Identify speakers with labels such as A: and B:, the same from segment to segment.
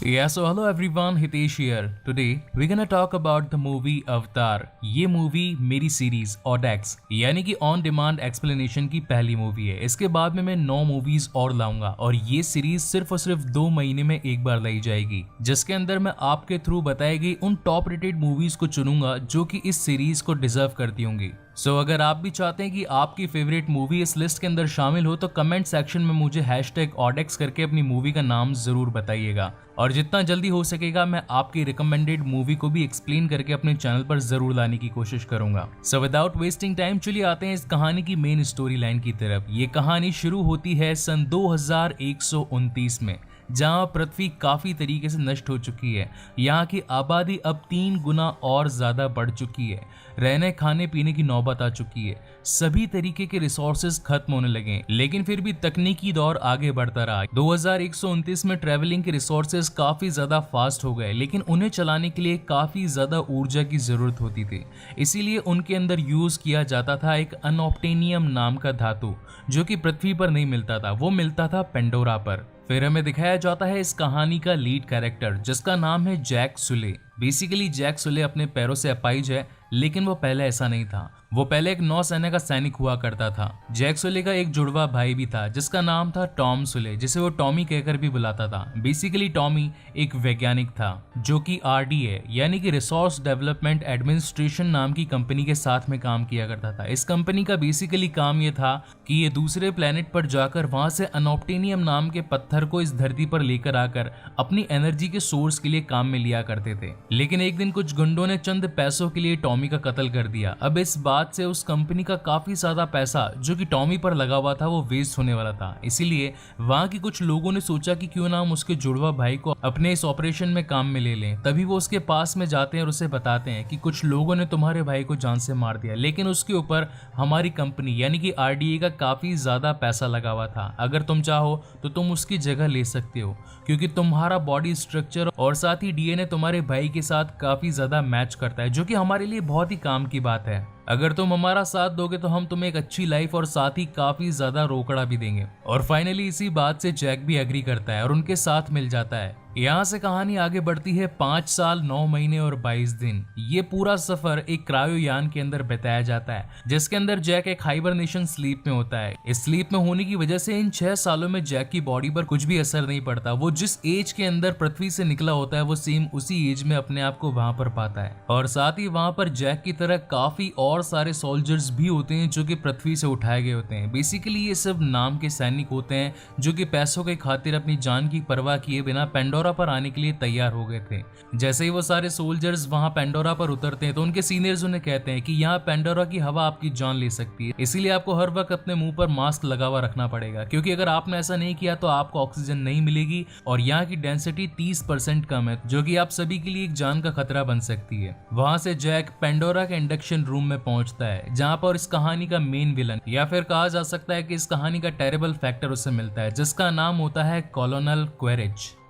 A: Yeah, so hello everyone, Hitesh here. Today we're gonna talk about the movie Avatar. ये movie मेरी series ऑडेक्स यानी कि on demand explanation की पहली movie है। इसके बाद में मैं 9 मूवीज और लाऊंगा और ये सीरीज सिर्फ और सिर्फ 2 महीने में एक बार लाई जाएगी, जिसके अंदर मैं आपके थ्रू बताई गई उन टॉप रेटेड मूवीज को चुनूंगा जो कि इस सीरीज को डिजर्व करती होंगी। सो अगर आप भी चाहते हैं कि आपकी फेवरेट मूवी इस लिस्ट के अंदर शामिल हो तो कमेंट सेक्शन में मुझे #ऑडेक्स करके अपनी मूवी का नाम जरूर बताइएगा और जितना जल्दी हो सकेगा मैं आपकी रिकमेंडेड मूवी को भी एक्सप्लेन करके अपने चैनल पर जरूर लाने की कोशिश करूंगा। सो विदाउट वेस्टिंग टाइम चलिए आते हैं इस कहानी की मेन स्टोरी लाइन की तरफ। ये कहानी शुरू होती है सन 2129 में, जहां पृथ्वी काफी तरीके से नष्ट हो चुकी है। यहाँ की आबादी अब 3 गुना और ज्यादा बढ़ चुकी है। रहने खाने पीने की नौबत आ चुकी है। सभी तरीके के रिसोर्सेज खत्म होने लगे, लेकिन फिर भी तकनीकी दौर आगे बढ़ता रहा। 2129 में ट्रेवलिंग के रिसोर्सेज काफी ज्यादा फास्ट हो गए, लेकिन उन्हें चलाने के लिए काफी ज्यादा ऊर्जा की जरूरत होती थी। इसीलिए उनके अंदर यूज किया जाता था एक अनऑब्टेनियम नाम का धातु, जो कि पृथ्वी पर नहीं मिलता था, वो मिलता था पेंडोरा पर। फिर हमें दिखाया जाता है इस कहानी का लीड कैरेक्टर, जिसका नाम है Jake Sully. Basically Jake Sully अपने पैरों से अपाहिज है, लेकिन वो पहले ऐसा नहीं था। वो पहले एक नौसेना का सैनिक हुआ करता था। जैक सुले का एक जुड़वा भाई भी था जिसका नाम था टॉम सुले, जिसे वो टॉमी कहकर भी बुलाता था। बेसिकली टॉमी एक वैज्ञानिक था जो कि RDA यानी कि रिसोर्स डेवलपमेंट एडमिनिस्ट्रेशन नाम की कंपनी के साथ में काम किया करता था। इस कंपनी का बेसिकली काम ये था कि ये दूसरे प्लेनेट पर जाकर वहां से अनऑब्टेनियम नाम के पत्थर को इस धरती पर लेकर आकर अपनी एनर्जी के सोर्स के लिए काम में लिया करते थे। लेकिन एक दिन कुछ गुंडों ने चंद पैसों के लिए टॉमी का कत्ल कर दिया। अब इस बात से उस कंपनी का काफी ज्यादा पैसा जो कि टॉमी पर लगा हुआ था वो वेस्ट होने वाला था। इसीलिए वहां की कुछ लोगों ने सोचा कि क्यों ना हम उसके जुड़वा भाई को अपने इस ऑपरेशन में काम में ले लें। तभी वो उसके पास में जाते हैं और उसे बताते हैं कि कुछ लोगों ने तुम्हारे भाई को जान से मार दिया, लेकिन उसके ऊपर हमारी कंपनी यानी कि RDA का काफी ज्यादा पैसा लगा हुआ था। अगर तुम चाहो तो तुम उसकी जगह ले सकते हो, क्योंकि तुम्हारा बॉडी स्ट्रक्चर और साथ ही DNA तुम्हारे भाई के साथ काफी ज्यादा मैच करता है, जो कि हमारे लिए बहुत ही काम की बात है। अगर तुम हमारा साथ दोगे तो हम तुम्हें एक अच्छी लाइफ और साथ ही काफी ज्यादा रोकड़ा भी देंगे। और फाइनली इसी बात से जैक भी एग्री करता है और उनके साथ मिल जाता है। यहाँ से कहानी आगे बढ़ती है 5 साल 9 महीने और 22 दिन। ये पूरा सफर एक क्रायोयान के अंदर बिताया जाता है, जिसके अंदर जैक एक हाइबरनेशन स्लीप में होता है। इस स्लीप में होने की वजह से इन 6 सालों में जैक की बॉडी पर कुछ भी असर नहीं पड़ता। वो जिस एज के अंदर पृथ्वी से निकला होता है वो सेम उसी एज में अपने आप को वहां पर पाता है। और साथ ही वहां पर जैक की तरह काफी और सारे सोल्जर्स भी होते हैं जो कि पृथ्वी से उठाए गए होते हैं। बेसिकली ये सब नाम के सैनिक होते हैं जो कि पैसों के खातिर अपनी जान की परवाह किए बिना पेंडोरा पर आने के लिए तैयार हो गए थे। जैसे ही वो सारे सोल्जर्स वहां पेंडोरा पर उतरते हैं तो उनके सीनियर्स उन्हें कहते हैं कि यहाँ पेंडोरा की हवा आपकी जान ले सकती है, इसीलिए आपको हर वक्त अपने मुंह पर मास्क लगा हुआ रखना पड़ेगा, क्योंकि अगर आपने ऐसा नहीं किया तो आपको ऑक्सीजन नहीं मिलेगी और यहाँ की डेंसिटी 30% कम है, जो कि आप सभी के लिए एक जान का खतरा बन सकती है। वहां से जैक पेंडोरा के इंडक्शन रूम में पहुंचता है, जहां पर इस कहानी का मेन विलन या फिर कहा जा सकता है कि इस कहानी का टेरेबल फैक्टर उसे मिलता है, जिसका नाम होता है कॉलोनल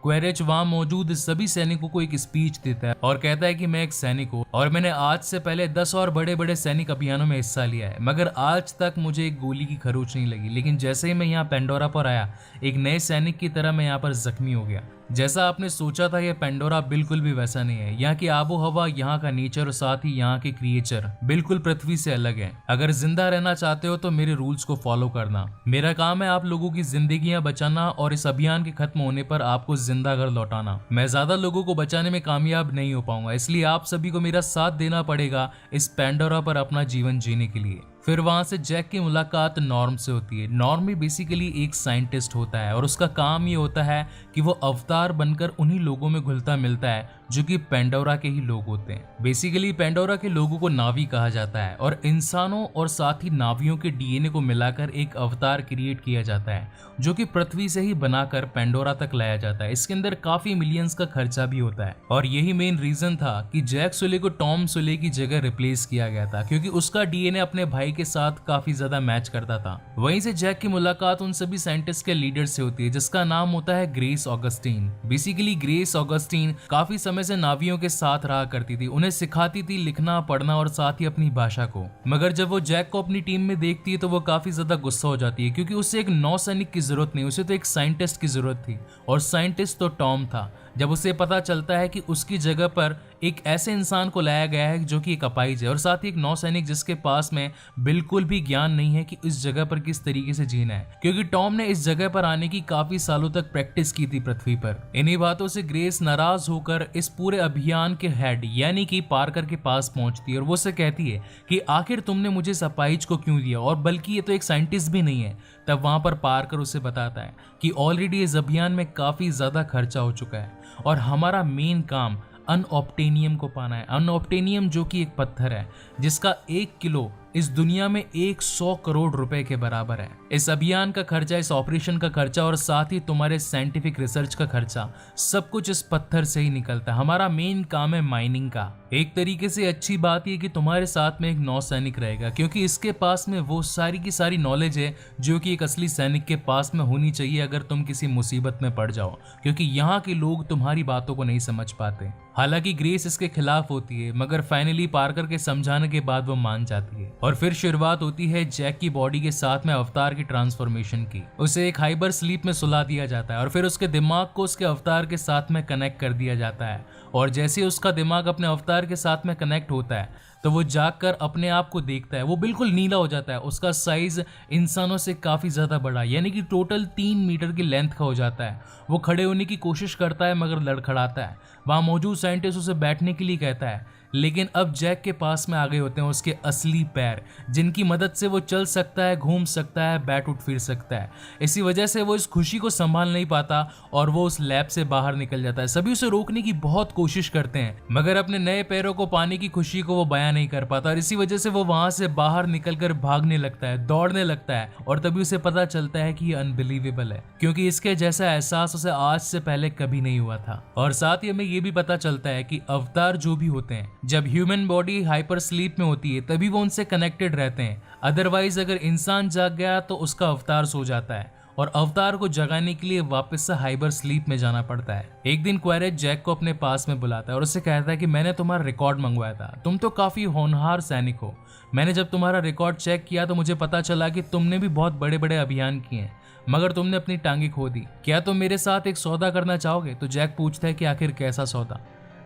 A: क्वेरेच वहां मौजूद सभी सैनिकों को एक स्पीच देता है और कहता है कि मैं एक सैनिक हूँ और मैंने आज से पहले 10 और बड़े बड़े सैनिक अभियानों में हिस्सा लिया है, मगर आज तक मुझे एक गोली की खरोच नहीं लगी। लेकिन जैसे ही मैं यहाँ पेंडोरा पर आया, एक नए सैनिक की तरह मैं यहाँ पर जख्मी हो गया। जैसा आपने सोचा था, यह पेंडोरा बिल्कुल भी वैसा नहीं है। यहाँ की आबो हवा, यहाँ का नेचर और साथ ही यहाँ के क्रिएचर बिल्कुल पृथ्वी से अलग है। अगर जिंदा रहना चाहते हो तो मेरे रूल्स को फॉलो करना। मेरा काम है आप लोगों की जिंदगियां बचाना और इस अभियान के खत्म होने पर आपको जिंदा घर लौटाना। मैं ज्यादा लोगों को बचाने में कामयाब नहीं हो पाऊंगा, इसलिए आप सभी को मेरा साथ देना पड़ेगा इस पेंडोरा पर अपना जीवन जीने के लिए। फिर वहां से जैक की मुलाकात नॉर्म से होती है। नॉर्म भी बेसिकली एक साइंटिस्ट होता है और उसका काम ये होता है कि वो अवतार बनकर उन्हीं लोगों में घुलता मिलता है जो कि पेंडोरा के ही लोग होते हैं। बेसिकली पेंडोरा के लोगों को नावी कहा जाता है और इंसानों और साथ ही नावियों के DNA को मिलाकर एक अवतार क्रिएट किया जाता है, जो कि पृथ्वी से ही बनाकर पेंडोरा तक लाया जाता है। इसके अंदर काफी मिलियंस का खर्चा भी होता है और यही मेन रीजन था कि जैक सुले को टॉम सुले की जगह रिप्लेस किया गया था, क्योंकि उसका DNA अपने भाई के साथ काफी ज्यादा मैच करता था। वहीं से जैक की मुलाकात उन सभी साइंटिस्ट के लीडर से होती है, जिसका नाम होता है grace Augustine. Basically grace Augustine काफी समय से नावियों के साथ रहा करती थी, उन्हें सिखाती थी लिखना पढ़ना और साथ ही अपनी भाषा को। मगर जब वो जैक को अपनी टीम में देखती है तो वो काफी ज्यादा गुस्सा हो जाती है, क्योंकि उसे एक नौसैनिक की जरूरत नहीं, उसे तो एक साइंटिस्ट की जरूरत थी, और साइंटिस्ट तो टॉम था। जब उसे पता चलता है कि उसकी जगह पर एक ऐसे इंसान को लाया गया है जो कि एक अपाहिज है और साथ ही एक नौसैनिक जिसके पास में बिल्कुल भी ज्ञान नहीं है कि इस जगह पर किस तरीके से जीना है, क्योंकि टॉम ने इस जगह पर आने की काफी सालों तक प्रैक्टिस की थी पृथ्वी पर। इन्हीं बातों से ग्रेस नाराज होकर इस पूरे अभियान के हेड यानी कि पार्कर के पास पहुंचती है और वो उसे कहती है कि आखिर तुमने मुझे इस अपाहिज को क्यों दिया, और बल्कि ये तो एक साइंटिस्ट भी नहीं है। तब वहां पर पार्कर उसे बताता है कि ऑलरेडी इस अभियान में काफी ज्यादा खर्चा हो चुका है और हमारा मेन काम अनऑप्टेनियम को पाना है। अनऑप्टेनियम जो कि एक पत्थर है जिसका 1 किलो इस दुनिया में 100 करोड़ रुपए के बराबर है। इस अभियान का खर्चा, इस ऑपरेशन का खर्चा और साथ ही तुम्हारे साइंटिफिक रिसर्च का खर्चा सब कुछ इस पत्थर से ही निकलता है। हमारा मेन काम है माइनिंग का। एक तरीके से अच्छी बात यह कि तुम्हारे साथ में एक नौसैनिक रहेगा, क्योंकि इसके पास में वो सारी की सारी नॉलेज है जो कि एक असली सैनिक के पास में होनी चाहिए अगर तुम किसी मुसीबत में पड़ जाओ, क्योंकि यहाँ के लोग तुम्हारी बातों को नहीं समझ पाते। हालांकि ग्रेस इसके खिलाफ होती है, मगर फाइनली पार्कर के समझाने के बाद वो मान जाती है और फिर शुरुआत होती है जैक की बॉडी के साथ में अवतार की ट्रांसफॉर्मेशन की। उसे एक हाइबर स्लीप में सुला दिया जाता है और फिर उसके दिमाग को उसके अवतार के साथ में कनेक्ट कर दिया जाता है, और जैसे ही उसका दिमाग अपने अवतार के साथ में कनेक्ट होता है तो वो जाकर अपने आप को देखता है। वो बिल्कुल नीला हो जाता है, उसका साइज इंसानों से काफी ज्यादा बड़ा यानी कि टोटल 3 मीटर की लेंथ का हो जाता है। वो खड़े होने की कोशिश करता है मगर लड़खड़ाता है। वहां मौजूद साइंटिस्ट उसे बैठने के लिए कहता है, लेकिन अब जैक के पास में आ गए होते हैं उसके असली पैर, जिनकी मदद से वो चल सकता है, घूम सकता है, बैठ उठ फिर सकता है। इसी वजह से वो इस खुशी को संभाल नहीं पाता और वो उस लैब से बाहर निकल जाता है। सभी उसे रोकने की बहुत कोशिश करते हैं मगर अपने नए पैरों को पाने की खुशी को वो बयां नहीं कर पाता, और इसी वजह से वो वहां से बाहर निकलकर भागने लगता है, दौड़ने लगता है, और तभी उसे पता चलता है कि ये अनबिलीवेबल है, क्योंकि इसके जैसा एहसास उसे आज से पहले कभी नहीं हुआ था। और साथ ही हमें ये भी पता चलता है कि अवतार जो भी होते हैं, जब ह्यूमन बॉडी हाइपर स्लीप में होती है तभी वो उनसे कनेक्टेड रहते हैं, अदरवाइज अगर इंसान जाग गया तो उसका अवतार सो जाता है और अवतार को जगाने के लिए वापस से हाइपर स्लीप में जाना पड़ता है। एक दिन क्वेरेज जैक को अपने पास में बुलाता है और उससे कहता है कि मैंने तुम्हारा रिकॉर्ड मंगवाया था, तुम तो काफी होनहार सैनिक हो। मैंने जब तुम्हारा रिकॉर्ड चेक किया तो मुझे पता चला कि तुमने भी बहुत बड़े बड़े अभियान किए हैं, मगर तुमने अपनी टांगे खो दी। क्या तुम मेरे साथ एक सौदा करना चाहोगे? तो जैक पूछता है कि आखिर कैसा सौदा?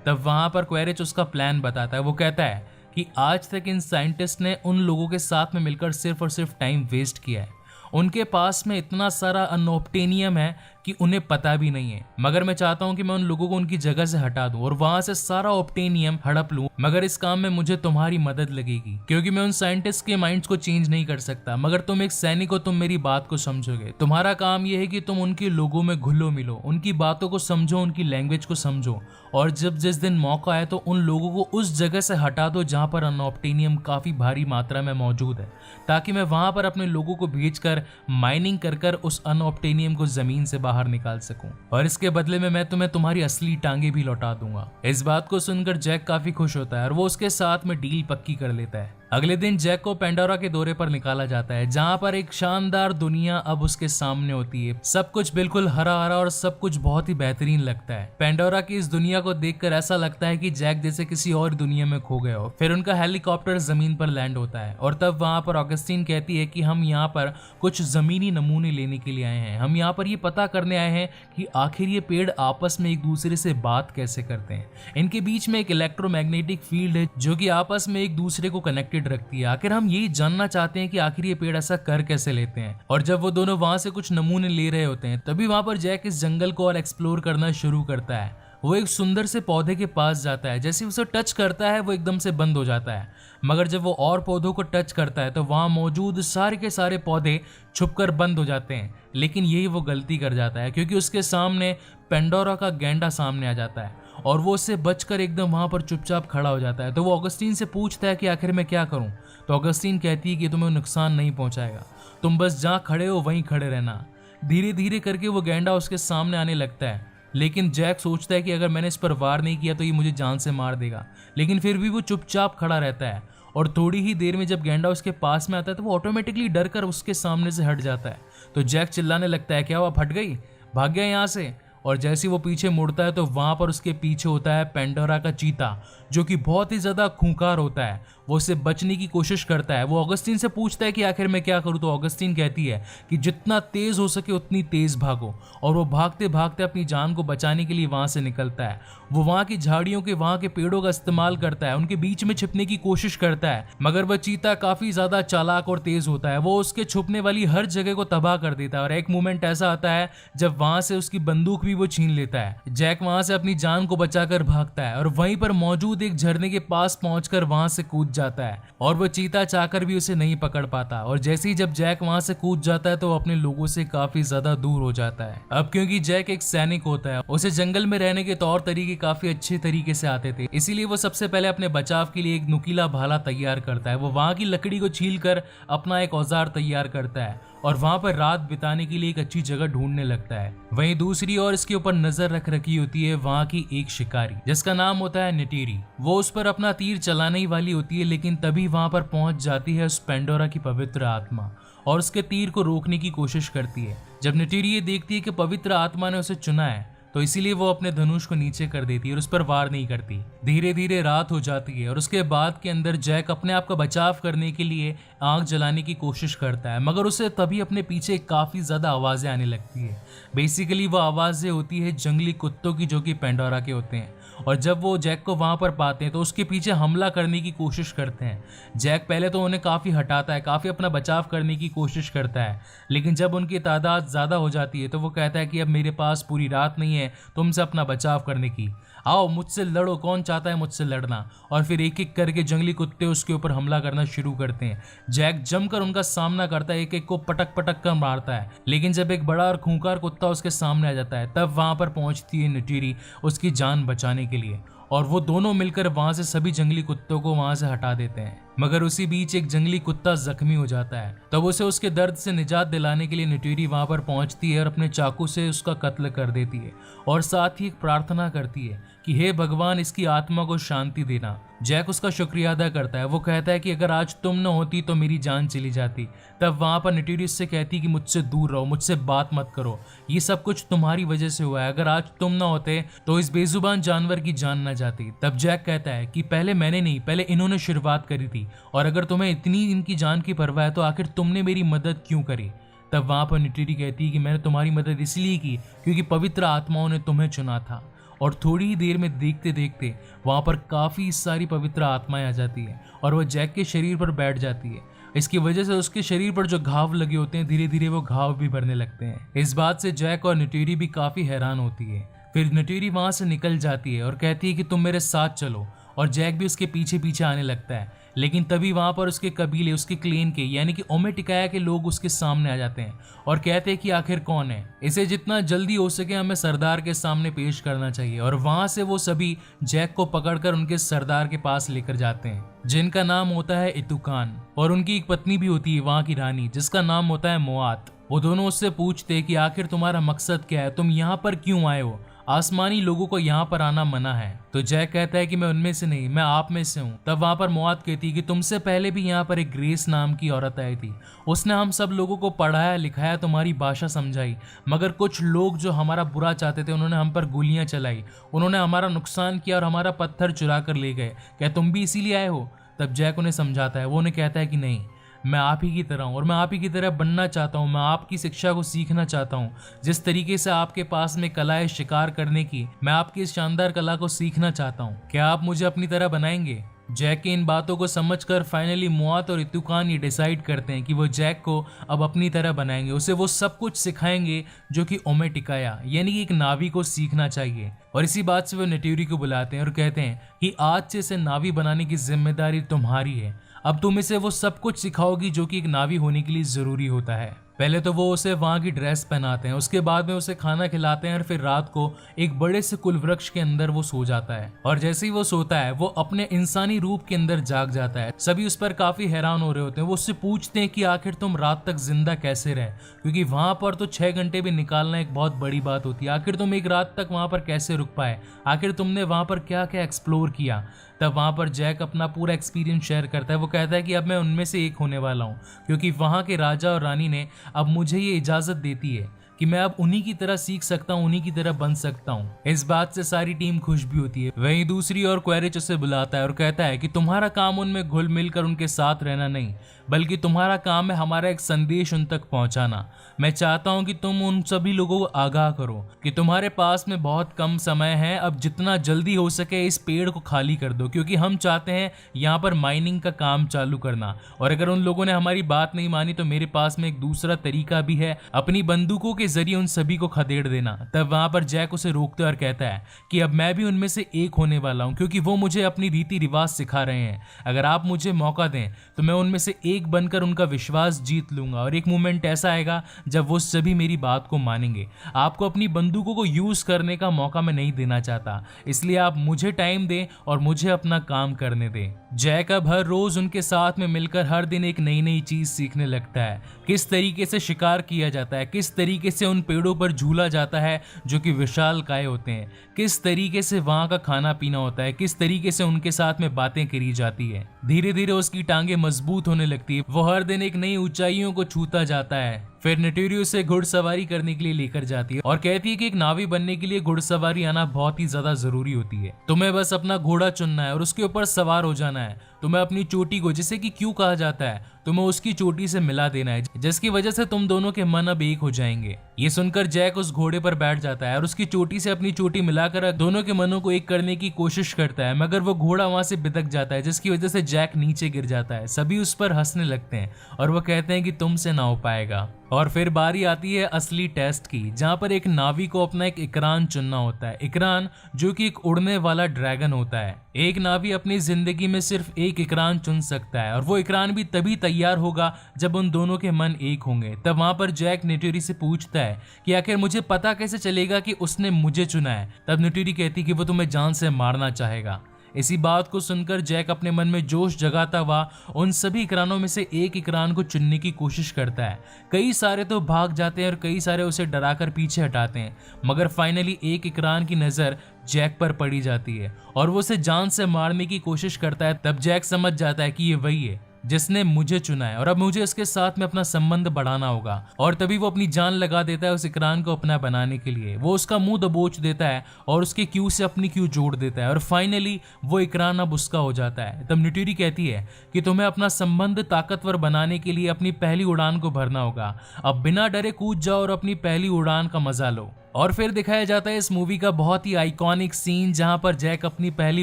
A: तब वहां पर क्वेरेज उसका प्लान बताता है। वो कहता है कि आज तक इन साइंटिस्ट ने उन लोगों के साथ में मिलकर सिर्फ और सिर्फ टाइम वेस्ट किया है। उनके पास में इतना सारा अनऑप्टेनियम है कि उन्हें पता भी नहीं है, मगर मैं चाहता हूं कि मैं उन लोगों को उनकी जगह से हटा दूं और वहां से सारा ऑप्टेनियम हड़प लूं। मगर इस काम में मुझे तुम्हारी मदद लगेगी, क्योंकि मैं उन साइंटिस्ट के माइंड्स को चेंज नहीं कर सकता, मगर तुम एक सैनिक हो, तुम मेरी बात को समझोगे। तुम्हारा काम यह है कि तुम उनके लोगों में घुलो मिलो, उनकी बातों को समझो, उनकी लैंग्वेज को समझो, और जब जिस दिन मौका आए तो उन लोगों को उस जगह से हटा दो जहां पर अनऑप्टेनियम काफी भारी मात्रा में मौजूद है, ताकि मैं वहां पर अपने लोगों को भेजकर माइनिंग कर उस अनऑप्टेनियम को जमीन से बाहर निकाल सकूं, और इसके बदले में मैं तुम्हें तुम्हारी असली टांगे भी लौटा दूंगा। इस बात को सुनकर जैक काफी खुश होता है और वो उसके साथ में डील पक्की कर लेता है। अगले दिन जैक को पेंडोरा के दौरे पर निकाला जाता है, जहां पर एक शानदार दुनिया अब उसके सामने होती है। सब कुछ बिल्कुल हरा हरा और सब कुछ बहुत ही बेहतरीन लगता है। पेंडोरा की इस दुनिया को देखकर ऐसा लगता है कि जैक जैसे किसी और दुनिया में खो गए हो। फिर उनका हेलीकॉप्टर जमीन पर लैंड होता है और तब वहां पर ऑगस्टीन कहती है कि हम यहाँ पर कुछ जमीनी नमूने लेने के लिए आए हैं। हम यहाँ पर ये पता करने आए हैं कि आखिर ये पेड़ आपस में एक दूसरे से बात कैसे करते हैं। इनके बीच में एक इलेक्ट्रोमैग्नेटिक फील्ड है जो कि आपस में एक दूसरे को कनेक्टेड रखती है। आखिर हम यही जानना चाहते हैं कि आखिर ये पेड़ ऐसा कर कैसे लेते हैं। और जब वो दोनों वहां से कुछ नमूने ले रहे होते हैं तभी वहां पर जैक इस जंगल को और एक्सप्लोर करना शुरू करता है। वो एक सुंदर से पौधे के पास जाता है, जैसे उसे टच करता है वो एकदम से बंद हो जाता है, मगर जब वो और पौधों को टच करता है तो वहां मौजूद सारे के सारे पौधे छुपकर बंद हो जाते हैं। लेकिन यही वो गलती कर जाता है, क्योंकि उसके सामने पेंडोरा का गैंडा सामने आ जाता है और वो उससे बचकर एकदम वहां पर चुपचाप खड़ा हो जाता है। तो वो ऑगस्टीन से पूछता है कि आखिर मैं क्या करूं? तो ऑगस्टीन कहती है कि तुम्हें नुकसान नहीं पहुंचाएगा, तुम बस जहां खड़े हो वहीं खड़े रहना। धीरे धीरे करके वो गैंडा उसके सामने आने लगता है, लेकिन जैक सोचता है कि अगर मैंने इस पर वार नहीं किया तो ये मुझे जान से मार देगा, लेकिन फिर भी वो चुपचाप खड़ा रहता है। और थोड़ी ही देर में जब गैंडा उसके पास में आता है तो वो ऑटोमेटिकली डर कर उसके सामने से हट जाता है। तो जैक चिल्लाने लगता है, क्या हुआ, फट गई, भाग गया यहाँ से? और जैसे वो पीछे मुड़ता है तो वहां पर उसके पीछे होता है पेंडोरा का चीता, जो कि बहुत ही ज्यादा खूंखार होता है। वो उससे बचने की कोशिश करता है। वो ऑगस्टीन से पूछता है कि आखिर मैं क्या करूं, तो ऑगस्टीन कहती है कि जितना तेज हो सके उतनी तेज भागो। और वो भागते भागते अपनी जान को बचाने के लिए वहां से निकलता है। वो वहां की झाड़ियों के, वहां के पेड़ों का इस्तेमाल करता है, उनके बीच में छिपने की कोशिश करता है। मगर वह चीता काफी ज्यादा चालाक और तेज होता है। वो उसके छुपने वाली हर जगह को तबाह कर देता है। और एक मोमेंट ऐसा आता है जब वहां से उसकी बंदूक भी वो छीन लेता है। जैक वहां से अपनी जान को बचाकर भागता है और वहीं पर मौजूद एक झरने के पास पहुंचकर वहां से कूद जाता है। और वो चीता चाहकर भी उसे नहीं पकड़ पाता। और जैसे ही जब जैक वहां से कूद जाता है तो वो अपने लोगों से काफी ज्यादा दूर हो जाता है। अब क्योंकि जैक एक सैनिक होता है, उसे जंगल में रहने के तौर तरीके काफी अच्छे तरीके से आते थे, इसीलिए वो सबसे पहले अपने बचाव के लिए एक नुकीला भाला तैयार करता है। वो वहां की लकड़ी को छीलकर अपना एक औजार तैयार करता है और वहां पर रात बिताने के लिए एक अच्छी जगह ढूंढने लगता है। वहीं दूसरी ओर इसके ऊपर नजर रख रखी होती है वहां की एक शिकारी, जिसका नाम होता है नेटेरी। वो उस पर अपना तीर चलाने ही वाली होती है, लेकिन तभी वहां पर पहुंच जाती है उस पेंडोरा की पवित्र आत्मा और उसके तीर को रोकने की कोशिश करती है। जब नेटेरी ये देखती है कि पवित्र आत्मा ने उसे चुना है, तो इसीलिए वो अपने धनुष को नीचे कर देती है और उस पर वार नहीं करती। धीरे धीरे रात हो जाती है और उसके बाद के अंदर जैक अपने आप का बचाव करने के लिए आग जलाने की कोशिश करता है, मगर उसे तभी अपने पीछे काफी ज्यादा आवाजें आने लगती है। बेसिकली वो आवाजें होती है जंगली कुत्तों की, जो कि पेंडोरा के होते हैं। और जब वो जैक को वहां पर पाते हैं तो उसके पीछे हमला करने की कोशिश करते हैं। जैक पहले तो उन्हें काफी हटाता है, काफी अपना बचाव करने की कोशिश करता है, लेकिन जब उनकी तादाद ज्यादा हो जाती है तो वो कहता है कि अब मेरे पास पूरी रात नहीं है तुमसे अपना बचाव करने की, आओ मुझसे लड़ो, कौन चाहता है मुझसे लड़ना। और फिर एक एक करके जंगली कुत्ते उसके ऊपर हमला करना शुरू करते हैं। जैक जमकर उनका सामना करता है, एक एक को पटक पटक कर मारता है, लेकिन जब एक बड़ा और खूंखार कुत्ता उसके सामने आ जाता है तब वहां पर पहुंचती है नेटेरी उसकी जान बचाने के लिए, और वो दोनों मिलकर वहां से सभी जंगली कुत्तों को वहां से हटा देते हैं। मगर उसी बीच एक जंगली कुत्ता जख्मी हो जाता है, तब उसे उसके दर्द से निजात दिलाने के लिए नेटेरी वहां पर पहुंचती है और अपने चाकू से उसका कत्ल कर देती है और साथ ही एक प्रार्थना करती है कि हे भगवान, इसकी आत्मा को शांति देना। जैक उसका शुक्रिया अदा करता है। वो कहता है कि अगर आज तुम न होती तो मेरी जान चली जाती। तब वहां पर नेटेरी उससे कहती कि मुझसे दूर रहो, मुझसे बात मत करो, ये सब कुछ तुम्हारी वजह से हुआ है, अगर आज तुम न होते तो इस बेजुबान जानवर की जान न जाती। तब जैक कहता है कि पहले मैंने नहीं, पहले इन्होंने शुरुआत करी थी, और अगर तुम्हें इतनी इनकी जान की परवाह है तो आखिर तुमने मेरी मदद क्यों करी। तब वहां पर नेटेरी कहती है कि मैंने तुम्हारी मदद इसलिए की क्योंकि पवित्र आत्माओं ने तुम्हें चुना था। और थोड़ी ही देर में देखते देखते वहां पर काफी सारी पवित्र आत्माएं आ जाती है और वह जैक के शरीर पर बैठ जाती है। इसकी वजह से उसके शरीर पर जो घाव लगे होते हैं धीरे धीरे वो घाव भी भरने लगते हैं। इस बात से जैक और नेटेरी भी काफी हैरान होती है। फिर नेटेरी वहां से निकल जाती है और कहती है कि तुम मेरे साथ चलो, और जैक भी उसके पीछे पीछे आने लगता है। लेकिन तभी वहां पर उसके कबीले, उसके क्लेन के यानी कि ओमेटिकाया के लोग उसके सामने आ जाते हैं और कहते हैं कि आखिर कौन है, इसे जितना जल्दी हो सके हमें सरदार के सामने पेश करना चाहिए। और वहां से वो सभी जैक को पकड़कर उनके सरदार के पास लेकर जाते हैं, जिनका नाम होता है इतुकान, और उनकी एक पत्नी भी होती है वहां की रानी, जिसका नाम होता है मोआत। वो दोनों उससे पूछते हैं कि आखिर तुम्हारा मकसद क्या है, तुम यहाँ पर क्यों आए हो, आसमानी लोगों को यहाँ पर आना मना है। तो जैक कहता है कि मैं उनमें से नहीं, मैं आप में से हूँ। तब वहां पर मोआत कहती है कि तुमसे पहले भी यहाँ पर एक ग्रेस नाम की औरत आई थी, उसने हम सब लोगों को पढ़ाया लिखाया, तुम्हारी भाषा समझाई, मगर कुछ लोग जो हमारा बुरा चाहते थे उन्होंने हम पर गोलियां चलाई, उन्होंने हमारा नुकसान किया और हमारा पत्थर चुरा कर ले गए, क्या तुम भी इसीलिए आए हो। तब जैक उन्हें समझाता है, वो उन्हें कहता है कि नहीं, मैं आप ही की तरह हूँ और मैं आप ही की तरह बनना चाहता हूँ, मैं आपकी शिक्षा को सीखना चाहता हूँ। जिस तरीके से आपके पास में कला है शिकार करने की, मैं आपकी इस शानदार कला को सीखना चाहता हूँ, क्या आप मुझे अपनी तरह बनाएंगे। जैक की इन बातों को समझकर फाइनली मोआत और इतुकान ये डिसाइड करते हैं कि वो जैक को अब अपनी तरह बनाएंगे, उसे वो सब कुछ सिखाएंगे जो कि ओमेटिकाया यानी कि एक नावी को सीखना चाहिए। और इसी बात से वो नेटेरी को बुलाते हैं और कहते हैं कि आज से इसे नावी बनाने की जिम्मेदारी तुम्हारी है, अब तुम इसे वो सब कुछ सिखाओगी जो कि एक नावी होने के लिए जरूरी होता है। पहले तो वो उसे वहां की ड्रेस पहनाते हैं, उसके बाद में उसे खाना खिलाते हैं और फिर रात को एक बड़े से कुल वृक्ष के अंदर वो सो जाता है। और जैसे ही वो सोता है वो अपने इंसानी रूप के अंदर जाग जाता है। सभी उस पर काफी हैरान हो रहे होते हैं। वो उससे पूछते हैं कि आखिर तुम रात तक जिंदा कैसे रहे, क्योंकि वहां पर तो 6 घंटे भी निकालना एक बहुत बड़ी बात होती है। आखिर तुम एक रात तक वहां पर कैसे रुक पाए, आखिर तुमने वहां पर क्या क्या एक्सप्लोर किया। तब वहां पर जैक अपना पूरा एक्सपीरियंस शेयर करता है। वो कहता है कि अब मैं उनमें से एक होने वाला हूँ, क्योंकि वहां के राजा और रानी ने अब मुझे ये इजाजत देती है कि मैं अब उन्हीं की तरह सीख सकता हूँ, उन्हीं की तरह बन सकता हूँ। इस बात से सारी टीम खुश भी होती है। वहीं दूसरी ओर क्वेरिच उसे बुलाता है और कहता है कि तुम्हारा काम उनमें घुल मिल कर उनके साथ रहना नहीं, बल्कि तुम्हारा काम है हमारा एक संदेश उन तक पहुंचाना। मैं चाहता हूं कि तुम उन सभी लोगों को आगाह करो कि तुम्हारे पास में बहुत कम समय है, अब जितना जल्दी हो सके इस पेड़ को खाली कर दो, क्योंकि हम चाहते हैं यहाँ पर माइनिंग का काम चालू करना। और अगर उन लोगों ने हमारी बात नहीं मानी तो मेरे पास में एक दूसरा तरीका भी है, अपनी बंदूकों के जरिए उन सभी को खदेड़ देना। तब वहां पर जैक उसे रोकता है और कहता है कि अब मैं भी उनमें से एक होने वाला हूं, क्योंकि वो मुझे अपनी रीति रिवाज सिखा रहे हैं। अगर आप मुझे मौका दें तो मैं उनमें से एक बनकर उनका विश्वास जीत लूंगा, और एक मोमेंट ऐसा आएगा जब वो सभी मेरी बात को मानेंगे। आपको अपनी बंदूकों को यूज करने का मौका मैं नहीं देना चाहता, इसलिए आप मुझे टाइम दें और मुझे अपना काम करने दें। जैक अब हर रोज उनके साथ में मिलकर हर दिन एक नई नई चीज सीखने लगता है, किस तरीके से शिकार किया जाता है, किस तरीके से उन पेड़ों पर झूला जाता है जो कि विशालकाय होते हैं, किस तरीके से वहां का खाना पीना होता है, किस तरीके से उनके साथ में बातें करी जाती है। धीरे धीरे उसकी टांगे मजबूत होने लगती है, वो हर दिन एक नई ऊंचाइयों को छूता जाता है। फिर नेटुरी उसे घुड़सवारी करने के लिए लेकर जाती है और कहती है कि एक नावी बनने के लिए घुड़सवारी आना बहुत ही ज्यादा जरूरी होती है। तुम्हें बस अपना घोड़ा चुनना है और उसके ऊपर सवार हो जाना है। तुम्हें अपनी चोटी को, जिसे कि क्यों कहा जाता है, तुम्हें उसकी चोटी से मिला देना है, जिसकी वजह से तुम दोनों के मन अब एक हो जाएंगे। ये सुनकर जैक उस घोड़े पर बैठ जाता है और उसकी चोटी से अपनी चोटी मिलाकर दोनों के मनों को एक करने की कोशिश करता है, मगर वो घोड़ा वहां से बिदक जाता है, जिसकी वजह से जैक नीचे गिर जाता है। सभी उस पर हंसने लगते हैं और वो कहते हैं कि तुमसे ना हो पाएगा। और फिर बारी आती है असली टेस्ट की, जहां पर एक नावी को अपना एक इकरान चुनना होता है। इकरान जो कि एक उड़ने वाला ड्रैगन होता है। एक नावी अपनी जिंदगी में सिर्फ एक इकरान चुन सकता है, और वो इकरान भी तभी तैयार होगा जब उन दोनों के मन एक होंगे। तब वहां पर जैक नेटुरी से पूछता है कि आखिर मुझे पता कैसे चलेगा कि उसने मुझे चुना है। तब नेटुरी कहती कि वो तुम्हें जान से मारना चाहेगा। इसी बात को सुनकर जैक अपने मन में जोश जगाता हुआ उन सभी इकरानों में से एक इकरान को चुनने की कोशिश करता है। कई सारे तो भाग जाते हैं और कई सारे उसे डराकर पीछे हटाते हैं, मगर फाइनली एक इकरान की नजर जैक पर पड़ी जाती है और वो उसे जान से मारने की कोशिश करता है। तब जैक समझ जाता है कि ये वही है जिसने मुझे चुना है और अब मुझे उसके साथ में अपना संबंध बढ़ाना होगा। और तभी वो अपनी जान लगा देता है उस इकरान को अपना बनाने के लिए। वो उसका मुंह दबोच देता है और उसके क्यू से अपनी क्यू जोड़ देता है और फाइनली वो इकरान अब उसका हो जाता है। तब नेटुरी कहती है कि तुम्हें अपना संबंध ताकतवर बनाने के लिए अपनी पहली उड़ान को भरना होगा। अब बिना डरे कूद जाओ और अपनी पहली उड़ान का मजा लो। और फिर दिखाया जाता है इस मूवी का बहुत ही आइकॉनिक सीन, जहां पर जैक अपनी पहली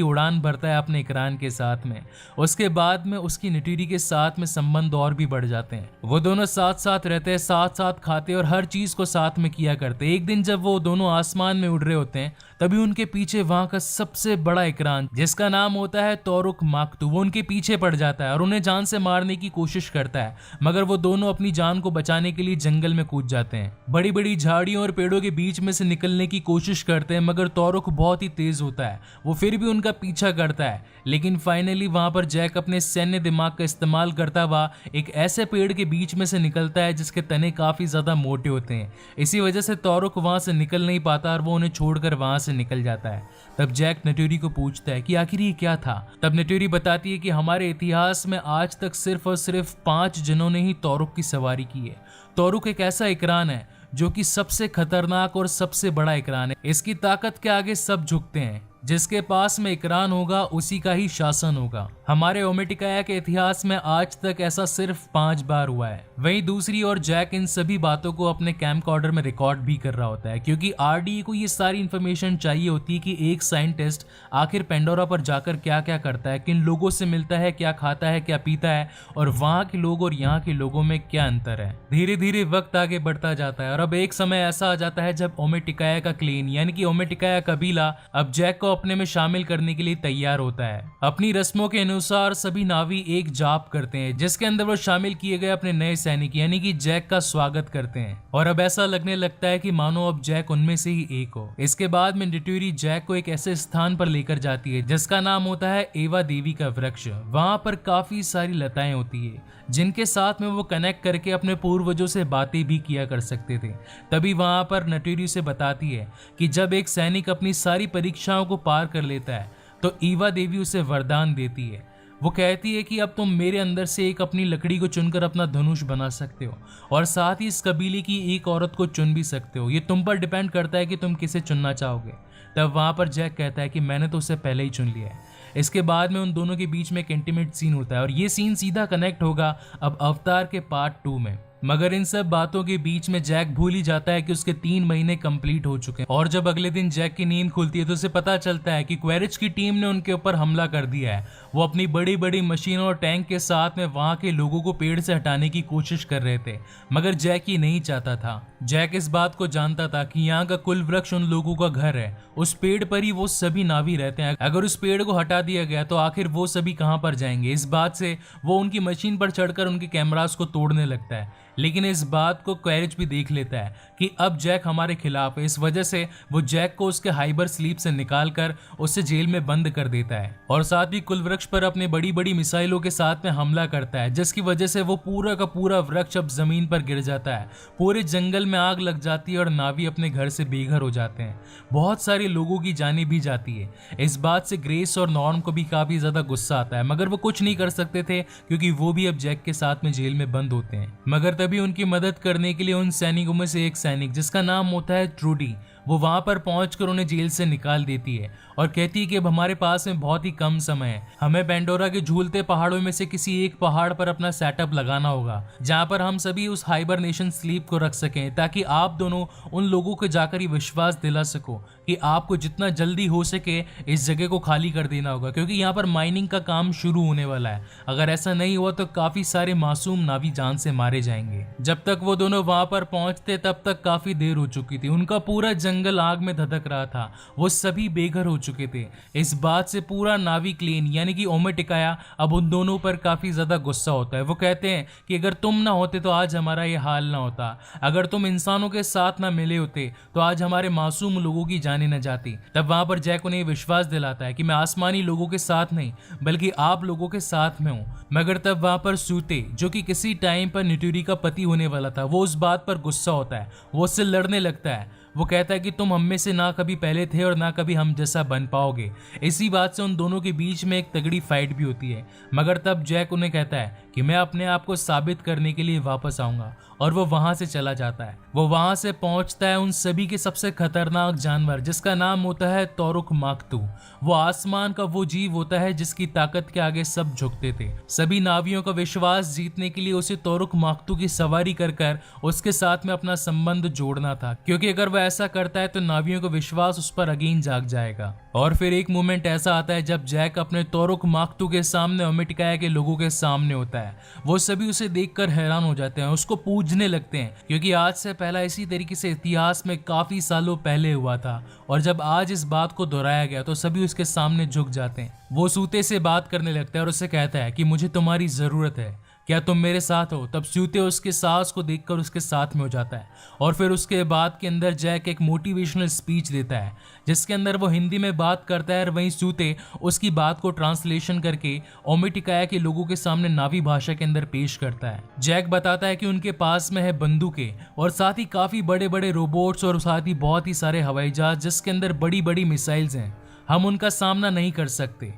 A: उड़ान भरता है अपने इकरान के साथ में। उसके बाद में उसकी नेटुरी के साथ में संबंध और भी बढ़ जाते हैं। वो दोनों साथ साथ रहते हैं, साथ साथ खाते और हर चीज को साथ में किया करते। एक दिन जब वो दोनों आसमान में उड़ रहे होते हैं, तभी उनके पीछे वहां का सबसे बड़ा इकरान, जिसका नाम होता है तोरुक माक्तू, वो उनके पीछे पड़ जाता है और उन्हें जान से मारने की कोशिश करता है। मगर वो दोनों अपनी जान को बचाने के लिए जंगल में कूद जाते हैं। बड़ी बड़ी झाड़ियों और पेड़ों के बीच में से निकलने की कोशिश करते हैं, मगर तोरुक बहुत ही तेज होता है। वो फिर भी उनका पीछा करता है, लेकिन फाइनली वहां पर जैक अपने सैन्य दिमाग का इस्तेमाल करता हुआ एक ऐसे पेड़ के बीच में से निकलता है जिसके तने काफी ज्यादा मोटे होते हैं। इसी वजह से तोरुक वहां से निकल नहीं पाता और वो उन्हें छोड़कर वहां से निकल जाता है। तब जैक नेटुरी को पूछता है कि आखिर ये क्या था। तब नेटुरी बताती है कि हमारे इतिहास में आज तक सिर्फ और सिर्फ 5 जनों ने ही तोरुक की सवारी की है। तोरुक एक ऐसा इकरान है जो कि सबसे खतरनाक और सबसे बड़ा इकरान है। इसकी ताकत के आगे सब झुकते हैं। जिसके पास में इकरान होगा उसी का ही शासन होगा। हमारे ओमेटिकाया के इतिहास में आज तक ऐसा सिर्फ 5 बार हुआ है। वहीं दूसरी ओर जैक इन सभी बातों को अपने कैमकॉर्डर में रिकॉर्ड भी कर रहा होता है, क्योंकि आरडीए को ये सारी इंफॉर्मेशन चाहिए होती है कि एक साइंटिस्ट आखिर पेंडोरा पर जाकर क्या क्या करता है, किन लोगों से मिलता है, क्या खाता है, क्या पीता है, और वहाँ के लोग और यहाँ के लोगों में क्या अंतर है। धीरे धीरे वक्त आगे बढ़ता जाता है और अब एक समय ऐसा आ जाता है जब ओमेटिकाया का क्लेन यानी कि ओमेटिकाया कबीला अब जैक को अपने में शामिल करने के लिए तैयार होता है। अपनी रस्मों के अनुसार सभी नावी एक जाप करते हैं, जिसके अंदर वो शामिल किए गए अपने नए सैनिक यानी कि जैक का स्वागत करते हैं और अब ऐसा लगने लगता है कि मानो अब जैक उनमें से ही एक हो। इसके बाद में नेटुरी जैक को एक ऐसे स्थान पर लेकर जाती है जिसका नाम होता है एवा देवी का वृक्ष। वहां पर काफी सारी लताएं होती है जिनके साथ में वो कनेक्ट करके अपने पूर्वजों से बातें भी किया कर सकते थे। तभी वहां पर नेटुरी से बताती है कि जब एक सैनिक अपनी सारी परीक्षाओं को पार कर लेता है तो ईवा देवी उसे वरदान देती है। वो कहती है कि अब तुम मेरे अंदर से एक अपनी लकड़ी को चुनकर अपना धनुष बना सकते हो और साथ ही इस कबीले की एक औरत को चुन भी सकते हो, ये तुम पर डिपेंड करता है कि तुम किसे चुनना चाहोगे। तब वहां पर जैक कहता है कि मैंने तो उसे पहले ही चुन लिया है। इसके बाद में उन दोनों के बीच में एक इंटीमेट सीन होता है और ये सीन सीधा कनेक्ट होगा अब अवतार के पार्ट 2 में। मगर इन सब बातों के बीच में जैक भूल ही जाता है कि उसके 3 महीने कंप्लीट हो चुके हैं और जब अगले दिन जैक की नींद खुलती है तो उसे पता चलता है कि क्वेरिच की टीम ने उनके ऊपर हमला कर दिया है। वो अपनी बड़ी बड़ी मशीनों और टैंक के साथ में वहां के लोगों को पेड़ से हटाने की कोशिश कर रहे थे, मगर जैक ये नहीं चाहता था। जैक इस बात को जानता था कि यहाँ का कुल वृक्ष उन लोगों का घर है, उस पेड़ पर ही वो सभी नावी रहते हैं। अगर उस पेड़ को हटा दिया गया तो आखिर वो सभी कहाँ पर जाएंगे। इस बात से वो उनकी मशीन पर चढ़कर उनके कैमरास को तोड़ने लगता है, लेकिन इस बात को क्वेरिच भी देख लेता है कि अब जैक हमारे खिलाफ है। इस वजह से वो जैक को उसके हाइबर स्लीप से निकालकर उसे जेल में बंद कर देता है और साथ ही कुल वृक्ष पर अपने बड़ी बड़ी मिसाइलों के साथ में हमला करता है, जिसकी वजह से वो पूरा का पूरा वृक्ष अब जमीन पर गिर जाता है। पूरे जंगल में आग लग जाती है और नावी अपने घर से बेघर हो जाते हैं। बहुत सारे लोगों की जानें भी जाती है। इस बात से ग्रेस और नॉर्म को भी काफी ज्यादा गुस्सा आता है, मगर वो कुछ नहीं कर सकते थे क्योंकि वो भी अब जैक के साथ में जेल में बंद होते हैं। मगर तभी उनकी मदद करने के लिए उन सैनिकों में से एक सैनिक जिसका नाम होता है ट्रूडी, वो वहां पर पहुंचकर उन्हें जेल से निकाल देती है और कहती है कि अब हमारे पास में बहुत ही कम समय है, हमें पेंडोरा के झूलते पहाड़ों में से किसी एक पहाड़ पर अपना सेटअप लगाना होगा जहां पर हम सभी उस हाइबरनेशन स्लीप को रख सकें, ताकि आप दोनों उन लोगों को जाकर ये विश्वास दिला सको कि आपको जितना जल्दी हो सके इस जगह को खाली कर देना होगा, क्योंकि यहाँ पर माइनिंग का काम शुरू होने वाला है। अगर ऐसा नहीं हुआ तो काफी सारे मासूम नावी जान से मारे जाएंगे। जब तक वो दोनों वहां पर पहुंचते तब तक काफी देर हो चुकी थी। उनका पूरा जंगल आग में धधक रहा था, वो सभी बेघर हो चुके थे। इस बात से पूरा नावी क्लेन यानी कि ओमेटिकाया अब उन दोनों पर काफी ज्यादा गुस्सा होता है। वो कहते हैं कि अगर तुम ना होते तो आज हमारा ये हाल ना होता, अगर तुम इंसानों के साथ ना मिले होते तो आज हमारे मासूम लोगों की जाने न जाती। तब वहां पर जैक उन्हें विश्वास दिलाता है कि मैं आसमानी लोगों के साथ नहीं बल्कि आप लोगों के साथ में हूं। मगर तब वहां पर सूते, जो कि किसी टाइम पर निटूरी का पति होने वाला था, वो उस बात पर गुस्सा होता है। वो उससे लड़ने लगता है। वो कहता है कि तुम हम में से ना कभी पहले थे और ना कभी हम जैसा बन पाओगे। इसी बात से उन दोनों के बीच में एक तगड़ी फाइट भी होती है। मगर तब जैक उन्हें कहता है कि मैं अपने आप को साबित करने के लिए वापस आऊंगा और वो वहां से चला जाता है। वो वहां से पहुंचता है उन सभी के सबसे खतरनाक जानवर जिसका नाम होता है तोरुक माकतू। वो आसमान का वो जीव होता है जिसकी ताकत के आगे सब झुकते थे। सभी नावियों का विश्वास जीतने के लिए उसे तोरुक माकतू की सवारी कर उसके साथ में अपना संबंध जोड़ना था, क्योंकि अगर वह ऐसा करता है तो नावियों का विश्वास उस पर अगेन जाग जाएगा। और फिर एक मोमेंट ऐसा आता है जब जैक अपने तोरुक माकतू के सामने ओमेटिकाया के लोगों के सामने होता है। वो सभी उसे देखकर हैरान हो जाते हैं, उसको पूजने लगते हैं, क्योंकि आज से पहला इसी तरीके से इतिहास में काफी सालों पहले हुआ था और जब आज इस बात को दोहराया गया तो सभी उसके सामने झुक जाते हैं। वो सूते से बात करने लगता है और उससे कहता है कि मुझे तुम्हारी जरूरत है, क्या तुम मेरे साथ हो? तब सूते उसके सास को देखकर उसके साथ में हो जाता है और फिर उसके बाद के अंदर जैक एक मोटिवेशनल स्पीच देता है जिसके अंदर वो हिंदी में बात करता है और वहीं सूते उसकी बात को ट्रांसलेशन करके ओमेटिकाया के लोगों के सामने नावी भाषा के अंदर पेश करता है। जैक बताता है कि उनके पास में है बंदूकें और साथ ही काफी बड़े बड़े रोबोट्स और साथ ही बहुत ही सारे हवाई जहाज जिसके अंदर बड़ी बड़ी मिसाइल्स हैं। हम उनका सामना नहीं कर सकते,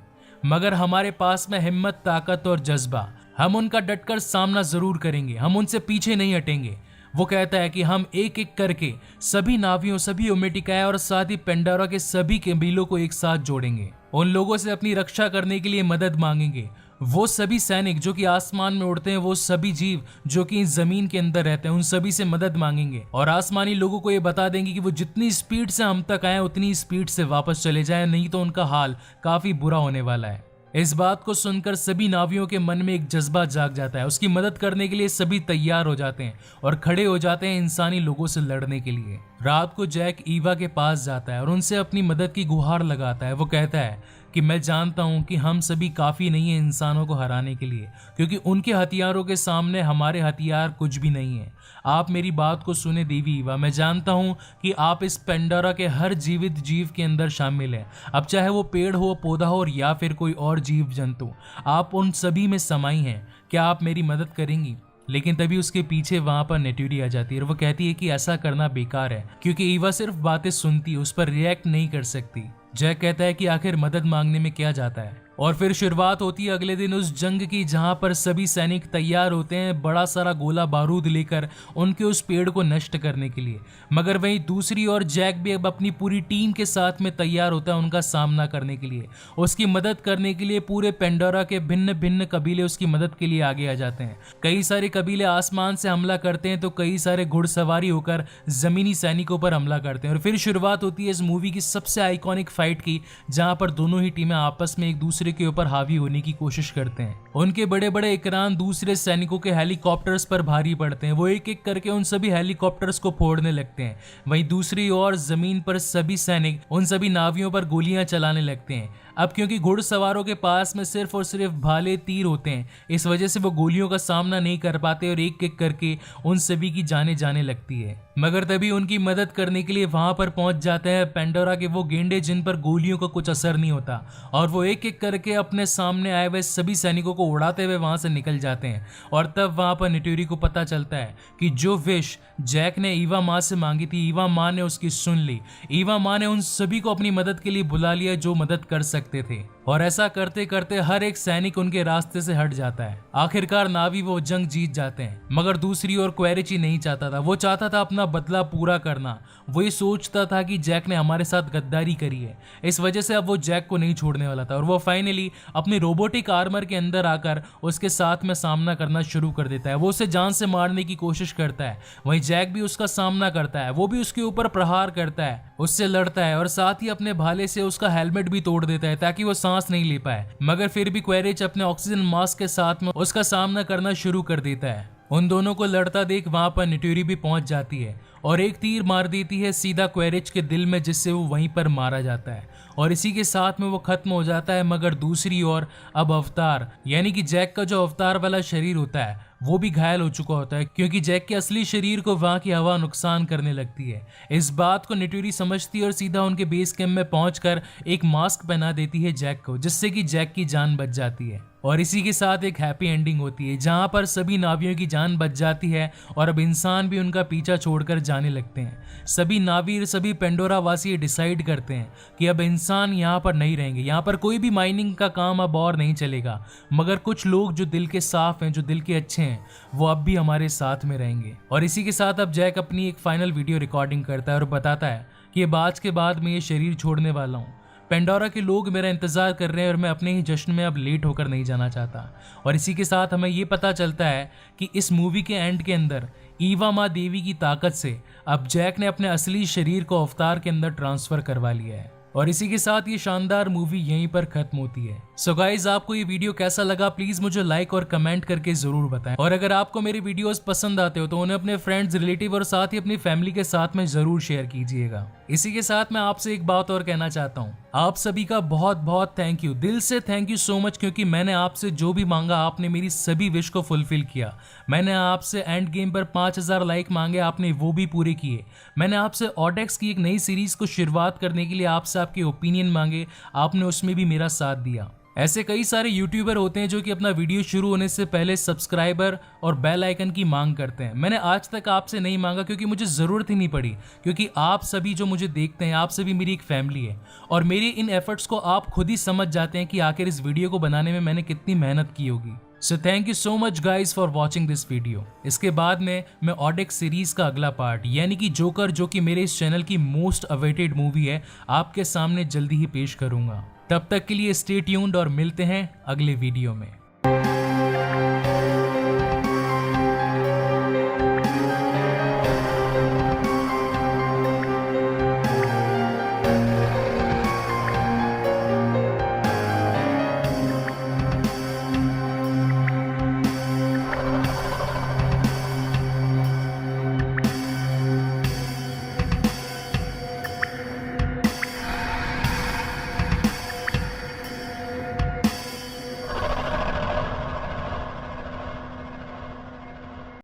A: मगर हमारे पास में हिम्मत, ताकत और जज्बा, हम उनका डटकर सामना जरूर करेंगे, हम उनसे पीछे नहीं हटेंगे। वो कहता है कि हम एक एक करके सभी नावियों, सभी ओमेटिकाया और साथ ही पेंडोरा के सभी कबीलों को एक साथ जोड़ेंगे, उन लोगों से अपनी रक्षा करने के लिए मदद मांगेंगे। वो सभी सैनिक जो कि आसमान में उड़ते हैं, वो सभी जीव जो कि जमीन के अंदर रहते हैं, उन सभी से मदद मांगेंगे और आसमानी लोगों को ये बता देंगे कि वो जितनी स्पीड से हम तक आए उतनी स्पीड से वापस चले जाएं, नहीं तो उनका हाल काफी बुरा होने वाला है। इस बात को सुनकर सभी नावियों के मन में एक जज्बा जाग जाता है। उसकी मदद करने के लिए सभी तैयार हो जाते हैं और खड़े हो जाते हैं इंसानी लोगों से लड़ने के लिए। रात को जैक ईवा के पास जाता है और उनसे अपनी मदद की गुहार लगाता है। वो कहता है कि मैं जानता हूं कि हम सभी काफी नहीं है इंसानों को हराने के लिए, क्योंकि उनके हथियारों के सामने हमारे हथियार कुछ भी नहीं है। आप मेरी बात को सुने देवी ईवा, मैं जानता हूं कि आप इस पेंडोरा के हर जीवित जीव के अंदर शामिल है, अब चाहे वो पेड़ हो, पौधा हो या फिर कोई और जीव जंतु, आप उन सभी में समाई हैं। क्या आप मेरी मदद करेंगी? लेकिन तभी उसके पीछे वहां पर नेटूरी आ जाती है और वो कहती है कि ऐसा करना बेकार है, क्योंकि ईवा सिर्फ बातें सुनती है, उस पर रिएक्ट नहीं कर सकती। जैक कहता है कि आखिर मदद मांगने में क्या जाता है, और फिर शुरुआत होती है अगले दिन उस जंग की, जहां पर सभी सैनिक तैयार होते हैं बड़ा सारा गोला बारूद लेकर उनके उस पेड़ को नष्ट करने के लिए। मगर वहीं दूसरी ओर जैक भी अब अपनी पूरी टीम के साथ में तैयार होता है उनका सामना करने के लिए। उसकी मदद करने के लिए पूरे पेंडोरा के भिन्न भिन्न कबीले उसकी मदद के लिए आगे आ जाते हैं। कई सारे कबीले आसमान से हमला करते हैं तो कई सारे घुड़सवारी होकर जमीनी सैनिकों पर हमला करते हैं। और फिर शुरुआत होती है इस मूवी की सबसे आइकॉनिक फाइट की, जहां पर दोनों ही टीमें आपस में एक दूसरे के ऊपर हावी होने की कोशिश करते हैं। उनके बड़े बड़े इकरान दूसरे सैनिकों के हेलीकॉप्टर्स पर भारी पड़ते हैं। वो एक एक करके उन सभी हेलीकॉप्टर्स को फोड़ने लगते हैं। वहीं दूसरी ओर जमीन पर सभी सैनिक उन सभी नावियों पर गोलियां चलाने लगते हैं। अब क्योंकि घुड़सवारों के पास में सिर्फ और सिर्फ भाले तीर होते हैं, इस वजह से वो गोलियों का सामना नहीं कर पाते और एक एक करके उन सभी की जाने जाने लगती है। मगर तभी उनकी मदद करने के लिए वहां पर पहुंच जाते हैं पेंडोरा के वो गेंडे, जिन पर गोलियों का कुछ असर नहीं होता, और वो एक एक करके अपने सामने आए हुए सभी सैनिकों को उड़ाते हुए वहां से निकल जाते हैं। और तब वहां पर निटोरी को पता चलता है कि जो विश जैक ने ईवा माँ से मांगी थी, ईवा माँ ने उसकी सुन ली। ईवा माँ ने उन सभी को अपनी मदद के लिए बुला लिया जो मदद कर सकते थे, और ऐसा करते करते हर एक सैनिक उनके रास्ते से हट जाता है। आखिरकार नावी वो जंग जीत जाते हैं। मगर दूसरी ओर क्वेरिची नहीं चाहता था, वो चाहता था अपना बदला पूरा करना। वो ये सोचता था कि जैक ने हमारे साथ गद्दारी करी है, इस वजह से अब वो जैक को नहीं छोड़ने वाला था। और वो फाइनली अपनी रोबोटिक आर्मर के अंदर आकर उसके साथ में सामना करना शुरू कर देता है। वो उसे जान से मारने की कोशिश करता है, वहीं जैक भी उसका सामना करता है। वो भी उसके ऊपर प्रहार करता है, उससे लड़ता है और साथ ही अपने भाले से उसका हेलमेट भी तोड़ देता है ताकि वो सांस नहीं ले पाए। मगर फिर भी क्वेरिच अपने ऑक्सीजन मास्क के साथ में उसका सामना करना शुरू कर देता है। उन दोनों को लड़ता देख वहां पर निटोरी भी पहुंच जाती है और एक तीर मार देती है सीधा क्वेरिच के दिल में, जिससे वो वहीं पर मारा जाता है और इसी के साथ में वो खत्म हो जाता है। मगर दूसरी ओर अब अवतार यानी कि जैक का जो अवतार वाला शरीर होता है वो भी घायल हो चुका होता है, क्योंकि जैक के असली शरीर को वहां की हवा नुकसान करने लगती है। इस बात को निटोरी समझती है और सीधा उनके बेस कैंप में पहुंचकर एक मास्क पहना देती है जैक को, जिससे कि जैक की जान बच जाती है। और इसी के साथ एक हैप्पी एंडिंग होती है, जहां पर सभी नावियों की जान बच जाती है और अब इंसान भी उनका पीछा छोड़कर जाने लगते हैं। सभी नावी, सभी पेंडोरा वासी डिसाइड करते हैं कि अब इंसान यहाँ पर नहीं रहेंगे, यहाँ पर कोई भी माइनिंग का काम अब और नहीं चलेगा। मगर कुछ लोग जो दिल के साफ हैं, जो दिल के अच्छे हैं, वो अब भी हमारे साथ में रहेंगे। और इसी के साथ अब जैक अपनी एक फाइनल वीडियो रिकॉर्डिंग करता है और बताता है कि अब आज के बाद मैं ये शरीर छोड़ने वाला हूँ। पेंडोरा के लोग मेरा इंतजार कर रहे हैं और मैं अपने ही जश्न में अब लेट होकर नहीं जाना चाहता। और इसी के साथ हमें ये पता चलता है कि इस मूवी के एंड के अंदर ईवा माँ देवी की ताकत से अब जैक ने अपने असली शरीर को अवतार के अंदर ट्रांसफर करवा लिया है। और इसी के साथ ये शानदार मूवी यहीं पर खत्म होती है। सो गाइज, आपको ये वीडियो कैसा लगा प्लीज मुझे लाइक और कमेंट करके जरूर बताएं। और अगर आपको मेरे वीडियोस पसंद आते हो तो उन्हें अपने फ्रेंड्स, रिलेटिव और साथ ही अपनी फैमिली के साथ में जरूर शेयर कीजिएगा। इसी के साथ मैं आपसे एक बात और कहना चाहता हूँ, आप सभी का बहुत बहुत थैंक यू, दिल से थैंक यू सो मच, क्योंकि मैंने आपसे जो भी मांगा आपने मेरी सभी विश को फुलफिल किया। मैंने आपसे एंड गेम पर 5000 लाइक मांगे, आपने वो भी पूरे किए। मैंने आपसे ऑडेक्स की एक नई सीरीज को शुरुआत करने के लिए आपसे आपके ओपिनियन मांगे, आपने उसमें भी मेरा साथ दिया। ऐसे कई सारे यूट्यूबर होते हैं जो कि अपना वीडियो शुरू होने से पहले सब्सक्राइबर और बेल आइकन की मांग करते हैं। मैंने आज तक आपसे नहीं मांगा क्योंकि मुझे ज़रूरत ही नहीं पड़ी, क्योंकि आप सभी जो मुझे देखते हैं, आप सभी मेरी एक फैमिली है और मेरी इन एफर्ट्स को आप खुद ही समझ जाते हैं कि आखिर इस वीडियो को बनाने में मैंने कितनी मेहनत की होगी। So thank you so much guys for watching this video. इसके बाद में मैं ऑडेक्स सीरीज का अगला पार्ट यानी कि जोकर, जो कि मेरे इस चैनल की मोस्ट अवेटेड मूवी है, आपके सामने जल्दी ही पेश करूंगा। तब तक के लिए स्टे ट्यून्ड और मिलते हैं अगले वीडियो में।